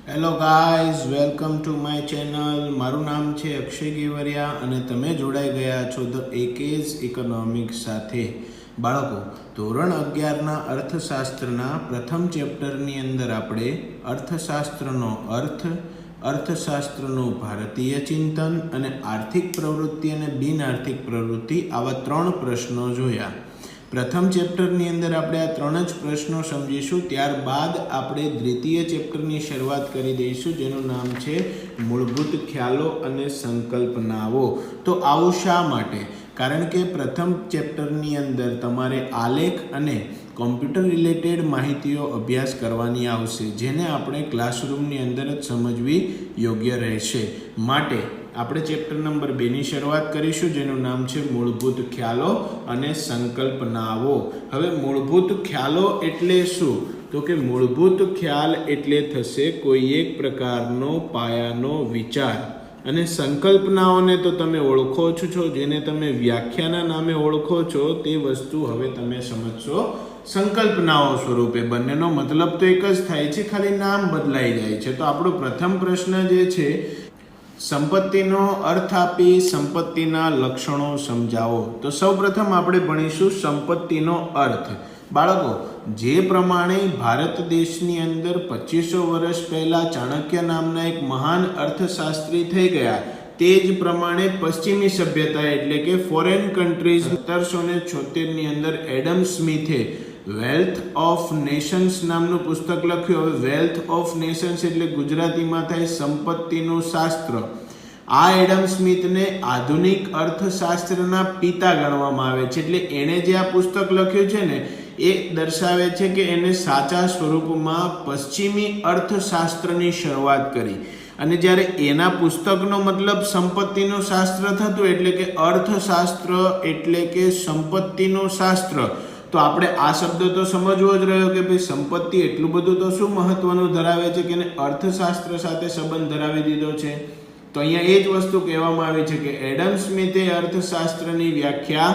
Hello guys, welcome to my channel. મારું નામ છે અક્ષય ગેવરિયા અને તમે જોડાઈ ગયા છો ધ એકેઝ ઇકોનોમિક્સ સાથે. બાળકો, ધોરણ 11ના અર્થશાસ્ત્રના પ્રથમ ચેપ્ટરની અંદર આપણે અર્થશાસ્ત્રનો અર્થ, અર્થશાસ્ત્રનું ભારતીય ચિંતન અને આર્થિક પ્રવૃત્તિ અને બિન આર્થિક પ્રવૃત્તિ આવા 3 પ્રશ્નો જોયા. પ્રથમ ચેપ્ટરની અંદર આપણે આ 3 જ પ્રશ્નો સમજીશું. ત્યારબાદ આપણે દ્વિતીય ચેપ્ટરની શરૂઆત કરી દઈશું, જેનું નામ છે મૂળભૂત ખ્યાલો અને સંકલ્પનાઓ. તો આવું શા માટે? કારણ કે પ્રથમ ચેપ્ટરની અંદર તમારે આલેખ અને કોમ્પ્યુટર રિલેટેડ માહિતીઓ અભ્યાસ કરવાની આવશે, જેને આપણે ક્લાસરૂમની અંદર જ સમજવી યોગ્ય રહેશે. માટે આપણે ચેપ્ટર નંબર 2ની શરૂઆત કરીશું, જેનું નામ છે મૂળભૂત ખ્યાલો અને સંકલ્પનાઓ. હવે મૂળભૂત ખ્યાલો એટલે શું? તો કે મૂળભૂત ખ્યાલ એટલે થશે કોઈ એક પ્રકારનો પાયાનો વિચાર. અને સંકલ્પનાઓને તો તમે ઓળખો છો, જેને તમે વ્યાખ્યાના નામે ઓળખો છો, તે વસ્તુ હવે તમે સમજશો સંકલ્પનાઓ સ્વરૂપે. બંનેનો મતલબ તો એક જ થાય છે, ખાલી નામ બદલાઈ જાય છે. તો આપણો પ્રથમ પ્રશ્ન જે છે, સંપત્તિનો અર્થ આપી સંપત્તિના લક્ષણો સમજાવો. તો સૌપ્રથમ આપણે ભણીશું સંપત્તિનો અર્થ. બાળકો, જે પ્રમાણે ભારત દેશની અંદર 2500 વર્ષ પહેલા ચાણક્ય નામના એક મહાન અર્થશાસ્ત્રી થઈ ગયા, તે જ પ્રમાણે પશ્ચિમી સભ્યતા એટલે કે ફોરેન કન્ટ્રીઝ 1776ની અંદર એડમ સ્મિથે વેલ્થ ઓફ નેશન્સ નામનું પુસ્તક લખ્યું. હવે વેલ્થ ઓફ નેશન્સ એટલે ગુજરાતીમાં થાય સંપત્તિનું શાસ્ત્ર. આ એડમ સ્મિથને આધુનિક અર્થશાસ્ત્રના પિતા ગણવામાં આવે છે. એટલે એણે જે આ પુસ્તક લખ્યું છે ને, એ દર્શાવે છે કે એને સાચા સ્વરૂપમાં પશ્ચિમી અર્થશાસ્ત્રની શરૂઆત કરી. અને જ્યારે એના પુસ્તકનો મતલબ સંપત્તિનું શાસ્ત્ર થતું, એટલે કે અર્થશાસ્ત્ર એટલે કે સંપત્તિનું શાસ્ત્ર, તો આપણે આ શબ્દ તો સમજવો જ રહ્યો કે ભાઈ સંપત્તિ એટલું બધું તો શું મહત્વનું ધરાવે છે કે એને અર્થશાસ્ત્ર સાથે સંબંધ ધરાવી દીધો છે. તો અહીંયા એ જ વસ્તુ કહેવામાં આવી છે કે એડમ સ્મિથે અર્થશાસ્ત્રની વ્યાખ્યા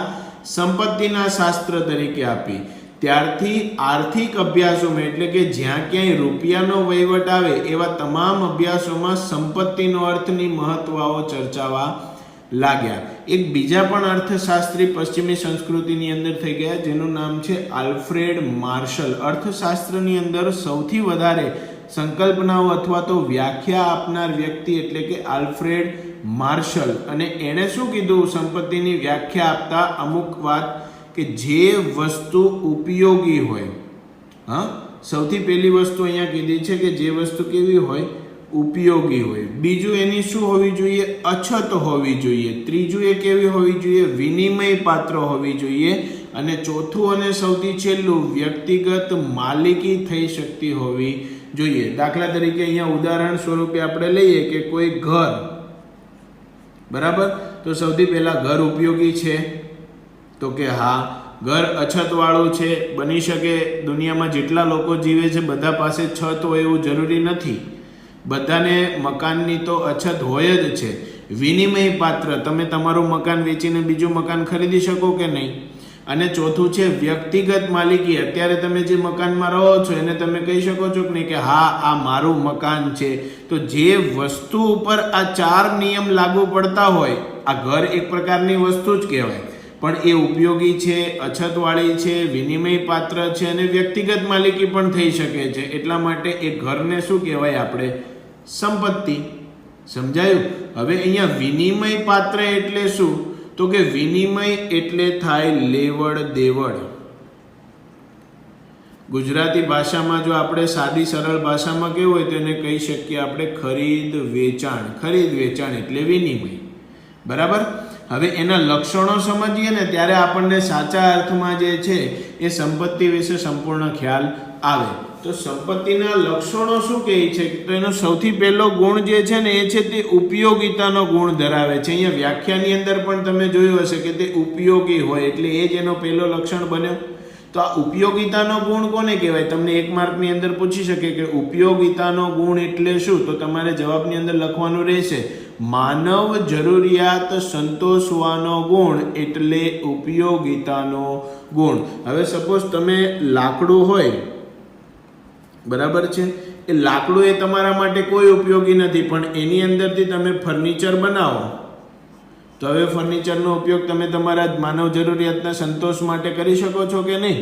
સંપત્તિના શાસ્ત્ર તરીકે આપી. ત્યારથી આર્થિક અભ્યાસોમાં એટલે કે જ્યાં ક્યાંય રૂપિયાનો વહીવટ આવે એવા તમામ અભ્યાસોમાં સંપત્તિનો અર્થની મહત્વઓ ચર્ચાવા લાગ્યા. એક બીજા પણ અર્થશાસ્ત્રી પશ્ચિમી સંસ્કૃતિની અંદર થઈ ગયા, જેનું નામ છે આલ્ફ્રેડ માર્શલ. અર્થશાસ્ત્રની અંદર સૌથી વધારે સંકલ્પનાઓ અથવા તો વ્યાખ્યા આપનાર વ્યક્તિ એટલે કે આલ્ફ્રેડ માર્શલ. અને એણે શું કીધું સંપત્તિની વ્યાખ્યા આપતા? અમુક વાત કે જે વસ્તુ ઉપયોગી હોય. સૌથી પહેલી વસ્તુ અહીંયા કીધી છે કે જે વસ્તુ કેવી હોય? ઉપયોગી હોય. બીજું એની શું હોવી જોઈએ? અછત હોવી જોઈએ. ત્રીજું એ કેવી હોવી જોઈએ? વિનિમય પાત્ર હોવી જોઈએ. અને ચોથું અને સૌથી છેલ્લું, વ્યક્તિગત માલિકી થઈ શકતી હોવી જોઈએ. દાખલા તરીકે અહીંયા ઉદાહરણ સ્વરૂપે આપણે લઈએ કે કોઈ ઘર, બરાબર, તો સૌથી પહેલા ઘર ઉપયોગી છે? તો કે હા. ઘર અછતવાળું છે? બની શકે દુનિયામાં જેટલા લોકો જીવે છે બધા પાસે છત હોય એવું જરૂરી નથી. બધાને મકાનની તો અછત હોય જ છે. વિનિમય પાત્ર, તમે તમારું મકાન વેચીને બીજું મકાન ખરીદી શકો કે નહીં? અને ચોથું છે વ્યક્તિગત માલિકી. અત્યારે તમે જે મકાનમાં રહો છો એને તમે કહી શકો છો કે નહીં કે હા આ મારું મકાન છે. તો જે વસ્તુ ઉપર આ 4 નિયમ લાગુ પડતા હોય, આ ઘર એક પ્રકારની વસ્તુ જ કહેવાય, પણ એ ઉપયોગી છે, અછતવાળી છે, વિનિમય પાત્ર છે અને વ્યક્તિગત માલિકી પણ થઈ શકે છે. એટલા માટે એ ઘરને શું કહેવાય? આપણે સંપત્તિ. સમજાયું? હવે અહીંયા વિનિમય પાત્ર એટલે શું? તો કે વિનિમય એટલે થાય લેવડ દેવડ. ગુજરાતી ભાષામાં જો આપણે સાદી સરળ ભાષામાં કેવું હોય તો એને કહી શકીએ આપણે ખરીદ વેચાણ. ખરીદ વેચાણ એટલે વિનિમય. બરાબર? હવે એના લક્ષણો સમજીએ ને ત્યારે આપણને સાચા અર્થમાં જે છે એ સંપત્તિ વિશે સંપૂર્ણ ખ્યાલ આવે. તો સંપત્તિના લક્ષણો શું કહે છે? તો એનો સૌથી પહેલો ગુણ જે છે ને એ છે તે ઉપયોગિતાનો ગુણ ધરાવે છે. અહીંયા વ્યાખ્યાની અંદર પણ તમે જોયું હશે કે તે ઉપયોગી હોય, એટલે એ જ એનો પહેલો લક્ષણ બન્યો. તો આ ઉપયોગિતાનો ગુણ કોને કહેવાય? તમને 1 માર્કની અંદર પૂછી શકે કે ઉપયોગિતાનો ગુણ એટલે શું? તો તમારે જવાબની અંદર લખવાનું રહેશે માનવ જરૂરિયાત સંતોષવાનો ગુણ એટલે ઉપયોગિતાનો ગુણ. હવે સપોઝ તમે લાકડું હોય, બરાબર છે, એ લાકડું એ તમારા માટે કોઈ ઉપયોગી નથી, પણ એની અંદરથી તમે ફર્નિચર બનાવો તો હવે ફર્નિચરનો ઉપયોગ તમે તમારા માનવ જરૂરિયાતના સંતોષ માટે કરી શકો છો કે નહીં?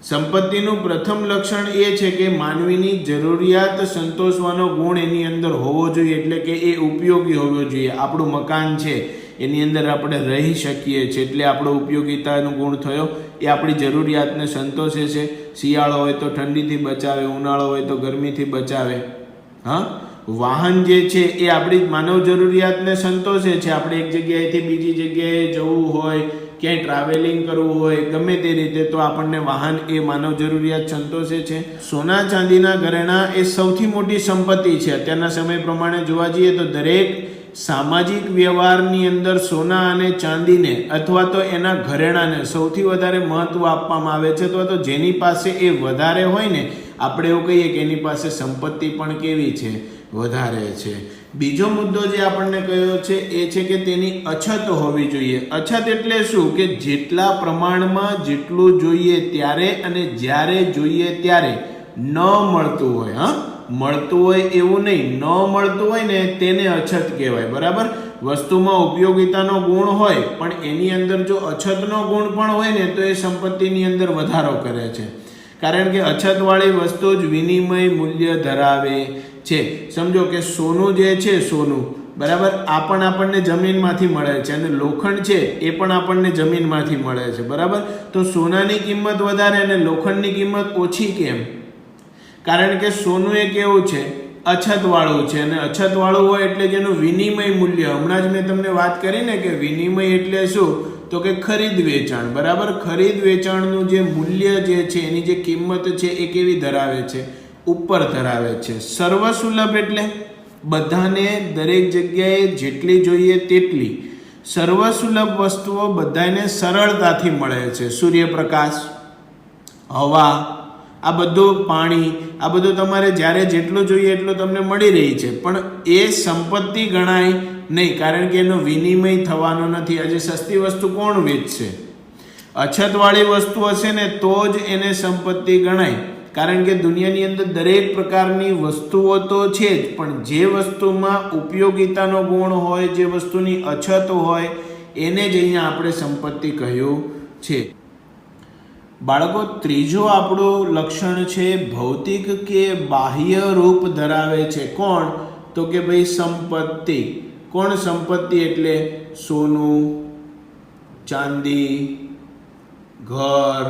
સંપત્તિનું પ્રથમ લક્ષણ એ છે કે માનવીની જરૂરિયાત સંતોષવાનો ગુણ એની અંદર હોવો જોઈએ, એટલે કે એ ઉપયોગી હોવો જોઈએ. આપણું મકાન છે એની અંદર આપણે રહી શકીએ છીએ એટલે આપણો ઉપયોગિતાનો ગુણ થયો, એ આપણી જરૂરિયાતને સંતોષે છે. શિયાળો હોય તો ઠંડીથી બચાવે, ઉનાળો હોય તો ગરમીથી બચાવે. હા, વાહન જે છે એ આપણી માનવ જરૂરિયાતને સંતોષે છે. આપણે એક જગ્યાએથી બીજી જગ્યાએ જવું હોય, ક્યાંય ટ્રાવેલિંગ કરવું હોય, ગમે તે રીતે તો આપણને વાહન એ માનવ જરૂરિયાત સંતોષે છે. સોના ચાંદીના ઘરેણાં એ સૌથી મોટી સંપત્તિ છે. અત્યારના સમય પ્રમાણે જોવા જઈએ તો દરેક સામાજિક વ્યવહારની અંદર સોના અને ચાંદીને અથવા તો એના ઘરેણાને સૌથી વધારે મહત્વ આપવામાં આવે છે, અથવા તો જેની પાસે એ વધારે હોય ને આપણે એવું કહીએ કે એની પાસે સંપત્તિ પણ કેવી છે? વધારે છે. બીજો મુદ્દો જે આપણને કહ્યો છે એ છે કે તેની અછત હોવી જોઈએ. અછત એટલે શું? કે જેટલા પ્રમાણમાં જેટલું જોઈએ ત્યારે અને જ્યારે જોઈએ ત્યારે ન મળતું હોય. હા, મળતું હોય એવું નહીં, ન મળતું હોય ને તેને અછત કહેવાય. બરાબર, વસ્તુમાં ઉપયોગિતાનો ગુણ હોય પણ એની અંદર જો અછતનો ગુણ પણ હોય ને તો એ સંપત્તિની અંદર વધારો કરે છે. કારણ કે અછતવાળી વસ્તુ જ વિનિમય મૂલ્ય ધરાવે છે. સમજો કે સોનું જે છે, સોનું બરાબર, આ પણ આપણને જમીનમાંથી મળે છે અને લોખંડ છે એ પણ આપણને જમીનમાંથી મળે છે. બરાબર, તો સોનાની કિંમત વધારે અને લોખંડની કિંમત ઓછી કેમ? કારણ કે સોનું એ કેવું છે? અછતવાળું છે, અને અછતવાળું હોય એટલે જેનું વિનિમય મૂલ્ય, હમણાં જ મેં તમને વાત કરી ને કે વિનિમય એટલે શું? તો કે ખરીદ વેચાણ. બરાબર, ખરીદ વેચાણનું જે મૂલ્ય જે છે એની જે કિંમત છે એ કેવી ધરાવે છે? ઉપર ધરાવે છે. સર્વસુલભ એટલે બધાને દરેક જગ્યાએ જેટલી જોઈએ તેટલી સર્વસુલભ વસ્તુઓ બધાને સરળતાથી મળે છે. સૂર્યપ્રકાશ, હવા, આ બધું પાણી, આ બધું તમારે જ્યારે જેટલું જોઈએ એટલું તમને મળી રહી છે, પણ એ સંપત્તિ ગણાય નહીં, કારણ કે એનો વિનિમય થવાનો નથી. આજે સસ્તી વસ્તુ કોણ વેચશે? અછતવાળી વસ્તુ હશે ને તો જ એને સંપત્તિ ગણાય. કારણ કે દુનિયાની અંદર દરેક પ્રકારની વસ્તુઓ તો છે જ, પણ જે વસ્તુમાં ઉપયોગિતાનો ગુણ હોય, જે વસ્તુની અછત હોય એને જ અહીંયા આપણે સંપત્તિ કહ્યું છે. બાળકો, ત્રીજો આપણું લક્ષણ છે ભૌતિક કે બાહ્ય રૂપ ધરાવે છે. કોણ? તો કે ભાઈ સંપત્તિ. કોણ સંપત્તિ? એટલે સોનું, ચાંદી, ઘર,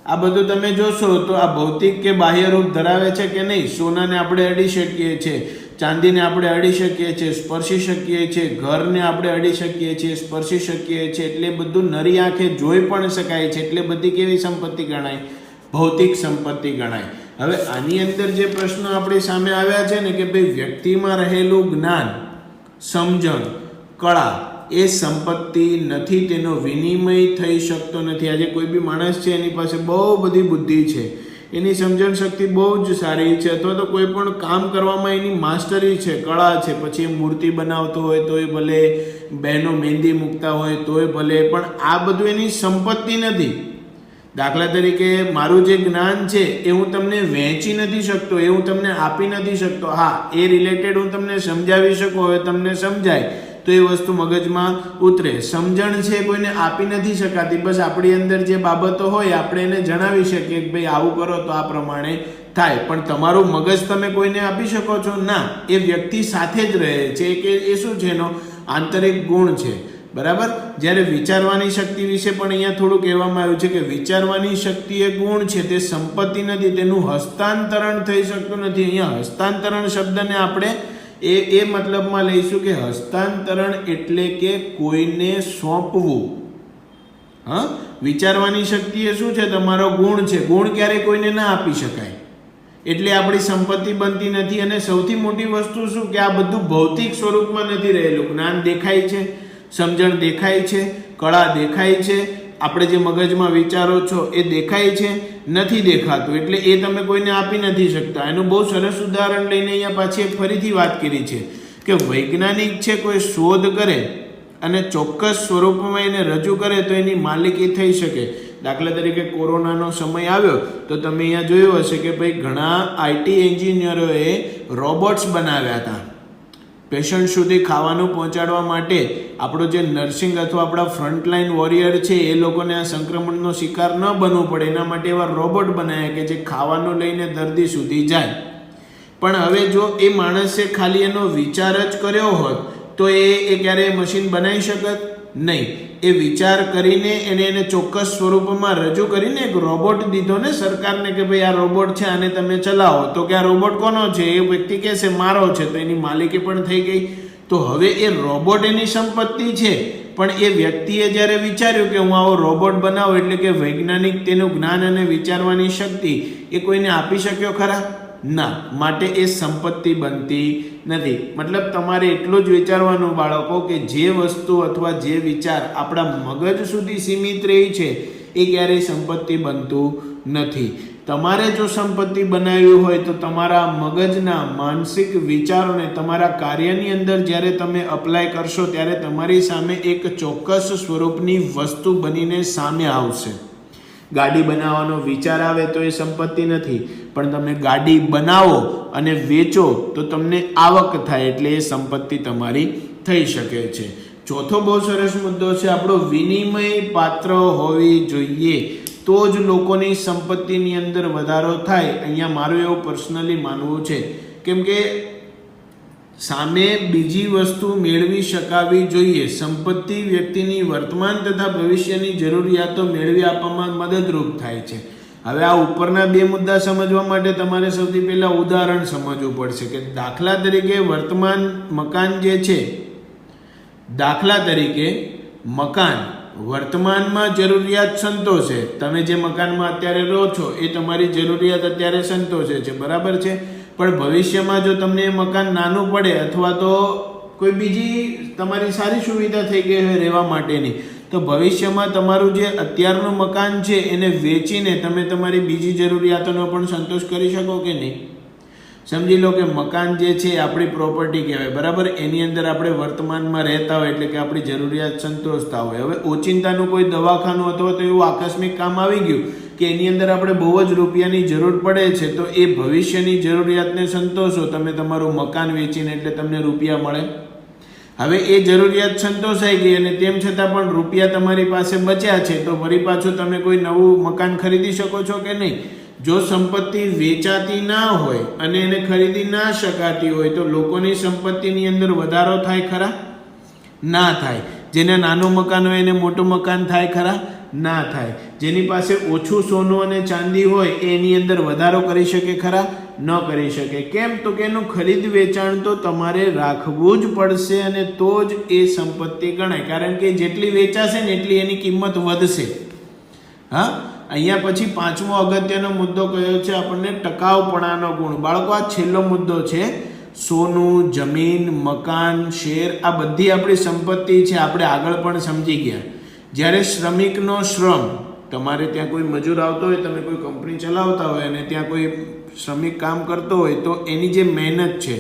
આ બધું તમે જોશો તો આ ભૌતિક કે બાહ્ય રૂપ ધરાવે છે કે નહીં? સોનાને આપણે અડી શકીએ છીએ, ચાંદીને આપણે અડી શકીએ છીએ, સ્પર્શી શકીએ છીએ, ઘરને આપણે અડી શકીએ છીએ, સ્પર્શી શકીએ છીએ, એટલે બધું નરી આંખે જોઈ પણ શકાય છે. એટલે બધી કેવી સંપત્તિ ગણાય? ભૌતિક સંપત્તિ ગણાય. હવે આની અંદર જે પ્રશ્નો આપણી સામે આવ્યા છે ને કે ભાઈ વ્યક્તિમાં રહેલું જ્ઞાન, સમજણ, કળા એ સંપત્તિ નથી, તેનો વિનિમય થઈ શકતો નથી. આજે કોઈ બી માણસ છે એની પાસે બહુ બધી બુદ્ધિ છે, એની સમજણ શક્તિ બહુ જ સારી છે, અથવા તો કોઈ પણ કામ કરવામાં એની માસ્ટરી છે, કળા છે, પછી એ મૂર્તિ બનાવતો હોય તોય ભલે, બહેનો મહેંદી મૂકતા હોય તોય ભલે, પણ આ બધું એની સંપત્તિ નથી. દાખલા તરીકે મારું જે જ્ઞાન છે એ હું તમને વહેંચી નથી શકતો, એ હું તમને આપી નથી શકતો. હા, એ રિલેટેડ હું તમને સમજાવી શકું, હવે તમને સમજાય તો એ વસ્તુ મગજમાં ઉતરે. સમજણ છે કોઈને આપી નથી શકાતી, બસ આપણી અંદર જે બાબતો હોય આપણે એને જણાવી શકીએ કે ભાઈ આવું કરો તો આ પ્રમાણે થાય, પણ તમારું મગજ તમે કોઈને આપી શકો છો? ના, એ વ્યક્તિ સાથે જ રહે છે કે એ શું છે? એનો આંતરિક ગુણ છે. બરાબર, જ્યારે વિચારવાની શક્તિ વિશે પણ અહીંયા થોડું કહેવામાં આવ્યું છે કે વિચારવાની શક્તિ એ ગુણ છે, તે સંપત્તિ નથી, તેનું હસ્તાંતરણ થઈ શકતું નથી. અહીંયા હસ્તાંતરણ શબ્દને આપણે એ મતલબમાં લઈશું કે હસ્તાંતરણ એટલે કે કોઈને સોંપવું. હા, વિચારવાની શક્તિ એ શું છે? તમારો ગુણ છે. ગુણ ક્યારે કોઈને ના આપી શકાય, એટલે આપણી સંપત્તિ બનતી નથી. અને સૌથી મોટી વસ્તુ શું કે આ બધું ભૌતિક સ્વરૂપમાં નથી રહેલું. જ્ઞાન દેખાય છે, સમજણ દેખાય છે, કળા દેખાય છે, આપણે જે મગજમાં વિચારો છો એ દેખાય છે, નથી દેખાતું, એટલે એ તમે કોઈને આપી નથી શકતા. એનું બહુ સરસ ઉદાહરણ લઈને અહીંયા પાછી ફરીથી વાત કરી છે કે વૈજ્ઞાનિક છે કોઈ શોધ કરે અને ચોક્કસ સ્વરૂપમાં એને રજૂ કરે તો એની માલિકી થઈ શકે. દાખલા તરીકે કોરોનાનો સમય આવ્યો તો તમે અહીંયા જોયું હશે કે ભાઈ ઘણા આઈટી એન્જિનિયરોએ રોબોટ્સ બનાવ્યા હતા પેશન્ટ સુધી ખાવાનું પહોંચાડવા માટે. આપણો જે નર્સિંગ અથવા આપણા ફ્રન્ટલાઇન વોરિયર છે એ લોકોને આ સંક્રમણનો શિકાર ન બનવું પડે એના માટે એવા રોબોટ બનાવ્યા કે જે ખાવાનું લઈને દર્દી સુધી જાય. પણ હવે જો એ માણસે ખાલી એનો વિચાર જ કર્યો હોત તો એ ક્યારેય મશીન બનાવી શકત નહીં. એ વિચાર કરીને એને ચોક્કસ સ્વરૂપમાં રજૂ કરીને એક રોબોટ દીધો ને સરકારને કે ભાઈ આ રોબોટ છે આને તમે ચલાવો. તો કે આ રોબોટ કોનો છે? એ વ્યક્તિ કહેશે મારો છે, તો એની માલિકી પણ થઈ ગઈ. તો હવે એ રોબોટ એની સંપત્તિ છે, પણ એ વ્યક્તિએ જ્યારે વિચાર્યું કે હું આવો રોબોટ બનાવું એટલે કે વૈજ્ઞાનિક તેનું જ્ઞાન અને વિચારવાની શક્તિ એ કોઈને આપી શક્યો ખરા? ના. માટે એ સંપત્તિ બનતી નથી. મતલબ તમારે એટલું જ વિચારવાનું બાળકો કે જે વસ્તુ અથવા જે વિચાર આપણા મગજ સુધી સીમિત રહી છે એ ક્યારેય સંપત્તિ બનતું નથી. તમારે જો સંપત્તિ બનાવવી હોય તો તમારા મગજના માનસિક વિચારોને તમારા કાર્યની અંદર જ્યારે તમે અપ્લાય કરશો ત્યારે તમારી સામે એક ચોક્કસ સ્વરૂપની વસ્તુ બનીને સામે આવશે. ગાડી બનાવવાનો વિચાર આવે તો એ સંપત્તિ નથી, પણ તમે ગાડી બનાવો અને વેચો તો તમને આવક થાય એટલે એ સંપત્તિ તમારી થઈ શકે છે. ચોથો બહુ સરસ મુદ્દો છે આપણો, વિનિમય પાત્ર હોવી જોઈએ તો જ લોકોની સંપત્તિની અંદર વધારો થાય. અહીંયા મારું એવું પર્સનલી માનવું છે, કેમ કે સામે બીજી વસ્તુ મેળવી શકાવી જોઈએ. સંપત્તિ વ્યક્તિની વર્તમાન તથા ભવિષ્યની જરૂરિયાતો મેળવી આપવામાં મદદરૂપ થાય છે. હવે આ ઉપરના બે મુદ્દા સમજવા માટે તમારે સૌથી પહેલા ઉદાહરણ સમજવું પડશે કે દાખલા તરીકે વર્તમાન મકાન જે છે, દાખલા તરીકે મકાન વર્તમાનમાં જરૂરિયાત સંતોષે. તમે જે મકાનમાં અત્યારે રહો છો એ તમારી જરૂરિયાત અત્યારે સંતોષે છે, બરાબર છે. પણ ભવિષ્યમાં જો તમને એ મકાન નાનું પડે અથવા તો કોઈ બીજી તમારી સારી સુવિધા થઈ ગઈ હોય રહેવા માટેની, તો ભવિષ્યમાં તમારું જે અત્યારનું મકાન છે એને વેચીને તમે તમારી બીજી જરૂરિયાતોનો પણ સંતોષ કરી શકો કે નહીં? સમજી લો કે મકાન જે છે આપણી પ્રોપર્ટી કહેવાય, બરાબર. એની અંદર આપણે વર્તમાનમાં રહેતા હોય એટલે કે આપણી જરૂરિયાત સંતોષતા હોય. હવે ઓચિંતાનું કોઈ દવાખાનું અથવા તો એવું આકસ્મિક કામ આવી ગયું કે એની અંદર આપણે બહુ જ રૂપિયાની જરૂર પડે છે, તો એ ભવિષ્યની જરૂરિયાતને સંતોષો તમે તમારું મકાન વેચીને એટલે તમને રૂપિયા મળે. હવે એ જરૂરિયાત સંતોષાઈ ગઈ અને તેમ છતાં પણ રૂપિયા તમારી પાસે બચ્યા છે, તો ફરી પાછું તમે કોઈ નવું મકાન ખરીદી શકો છો કે નહીં? જો સંપત્તિ વેચાતી ના હોય અને એને ખરીદી ના શકાતી હોય તો લોકોની સંપત્તિની અંદર વધારો થાય ખરા? ના થાય. જેને નાનું મકાન હોય એને મોટું મકાન થાય ખરા? ના થાય. જેની પાસે ઓછું સોનું અને ચાંદી હોય એની અંદર વધારો કરી શકે ખરા? ન કરી શકે. કેમ? તો કે એનું ખરીદ વેચાણ તો તમારે રાખવું જ પડશે અને તો જ એ સંપત્તિ ગણાય, કારણ કે જેટલી વેચાશે ને એટલી એની કિંમત વધશે. હા, અહીંયા પછી પાંચમો અગત્યનો મુદ્દો કયો છે આપણને? ટકાઉપણાનો ગુણ. બાળકો આ છેલ્લો મુદ્દો છે. સોનું, જમીન, મકાન, શેર આ બધી આપણી સંપત્તિ છે, આપણે આગળ પણ સમજી ગયા. જ્યારે શ્રમિકનો શ્રમ, તમારે ત્યાં કોઈ મજૂર આવતો હોય, તમે કોઈ કંપની ચલાવતા હોય અને ત્યાં કોઈ શ્રમિક કામ કરતો હોય તો એની જે મહેનત છે,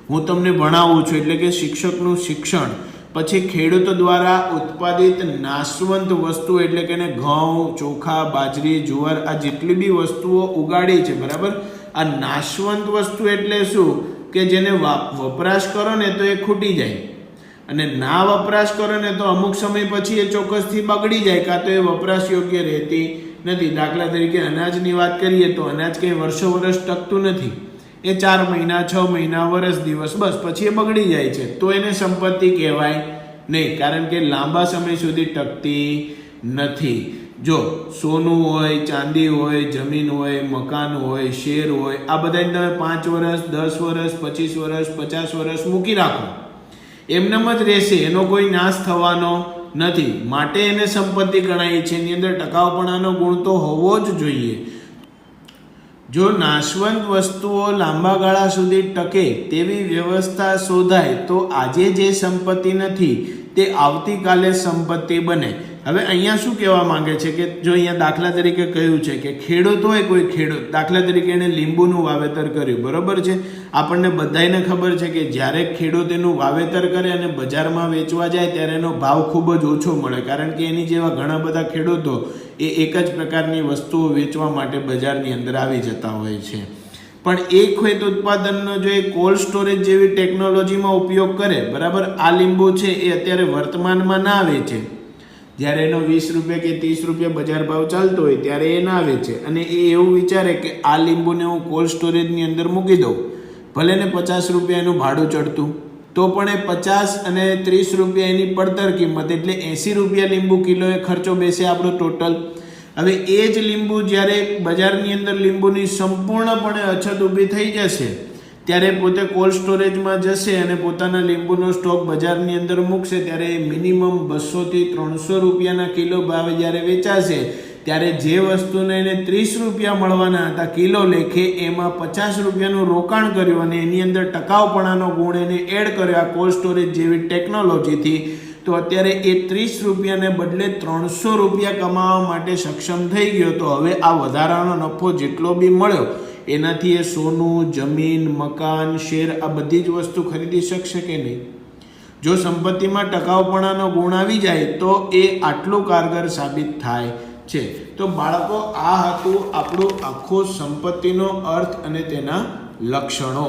હું તમને ભણાવું છું એટલે કે શિક્ષકનું શિક્ષણ, પછી ખેડૂતો દ્વારા ઉત્પાદિત નાશવંત વસ્તુ એટલે કે ઘઉં, ચોખા, બાજરી, જુવાર આ જેટલી બી વસ્તુઓ ઉગાડી છે, બરાબર. આ નાશવંત વસ્તુ એટલે શું? કે જેને વપરાશ કરો ને તો એ ખૂટી જાય અને ના વપરાશ કરો ને તો અમુક સમય પછી એ ચોક્કસથી બગડી જાય, કાં તો એ વપરાશ યોગ્ય રહેતી નથી. દાખલા તરીકે અનાજની વાત કરીએ તો અનાજ કંઈ વર્ષો વર્ષ ટકતું નથી. એ 4 મહિના, 6 મહિના, વર્ષ, દિવસ, બસ પછી એ બગડી જાય છે, તો એને સંપત્તિ કહેવાય નહીં, કારણ કે લાંબા સમય સુધી ટકતી નથી. જો સોનું હોય, ચાંદી હોય, જમીન હોય, મકાન હોય, શેર હોય, આ બધાને તમે 5 વર્ષ, 10 વર્ષ, 25 વર્ષ, 50 વર્ષ મૂકી રાખો, એમનેમ જ રહેશે, એનો કોઈ નાશ થવાનો નથી. માટે એને સંપત્તિ ગણાય છે. એની અંદર ટકાઉપણાનો ગુણ તો હોવો જ જોઈએ. જો નાશવંત વસ્તુઓ લાંબા ગાળા સુધી ટકે તેવી વ્યવસ્થા શોધાય તો આજે જે સંપત્તિ નથી તે આવતીકાલે સંપત્તિ બને. હવે અહીંયા શું કહેવા માંગે છે કે જો અહીંયા દાખલા તરીકે કહ્યું છે કે ખેડૂત હોય, કોઈ ખેડૂત દાખલા તરીકે એને લીંબુનું વાવેતર કર્યું, બરોબર છે. આપણને બધાને ખબર છે કે જ્યારે ખેડૂત એનું વાવેતર કરે અને બજારમાં વેચવા જાય ત્યારે એનો ભાવ ખૂબ જ ઓછો મળે, કારણ કે એની જેવા ઘણા બધા ખેડૂતો એ એક જ પ્રકારની વસ્તુઓ વેચવા માટે બજારની અંદર આવી જતા હોય છે. પણ એક ખેત ઉત્પાદનનો જો એ કોલ્ડ સ્ટોરેજ જેવી ટેકનોલોજીમાં ઉપયોગ કરે, બરાબર, આ લીંબુ છે એ અત્યારે વર્તમાનમાં ના વેચે, જ્યારે એનો 20 રૂપિયા કે 30 રૂપિયા બજાર ભાવ ચાલતો હોય ત્યારે એ ના વેચે અને એ એવું વિચારે કે આ લીંબુને હું કોલ્ડ સ્ટોરેજની અંદર મૂકી દઉં, ભલે ને 50 રૂપિયા એનું ભાડું ચડતું, તો પણ એ 50 અને 30 રૂપિયા એની પડતર કિંમત, એટલે 80 રૂપિયા લીંબુ કિલોએ ખર્ચો બેસે આપણો ટોટલ. હવે એ જ લીંબુ જ્યારે બજારની અંદર લીંબુની સંપૂર્ણપણે અછત ઊભી થઈ જશે ત્યારે પોતે કોલ્ડ સ્ટોરેજમાં જશે અને પોતાના લીંબુનો સ્ટોક બજારની અંદર મૂકશે, ત્યારે મિનિમમ 200 થી 300 રૂપિયાના કિલો ભાવે જ્યારે વેચાશે ત્યારે જે વસ્તુને એને 30 રૂપિયા મળવાના હતા કિલો લેખે, એમાં 50 રૂપિયાનું રોકાણ કર્યું અને એની અંદર ટકાઉપણાનો ગુણ એને એડ કર્યો આ કોલ્ડ સ્ટોરેજ જેવી ટેકનોલોજીથી, તો અત્યારે એ 30 રૂપિયાને બદલે 300 રૂપિયા કમાવા માટે સક્ષમ થઈ ગયો. તો હવે આ વધારાનો નફો જેટલો બી મળ્યો એનાથી એ સોનું, જમીન, મકાન, શેર આ બધી જ વસ્તુ ખરીદી શકશે કે નહીં? જો સંપત્તિમાં ટકાઉપણાનો ગુણ આવી જાય તો એ આટલું કારગર સાબિત થાય છે. તો બાળકો, આ હતું આપણું આખો સંપત્તિનો અર્થ અને તેના લક્ષણો.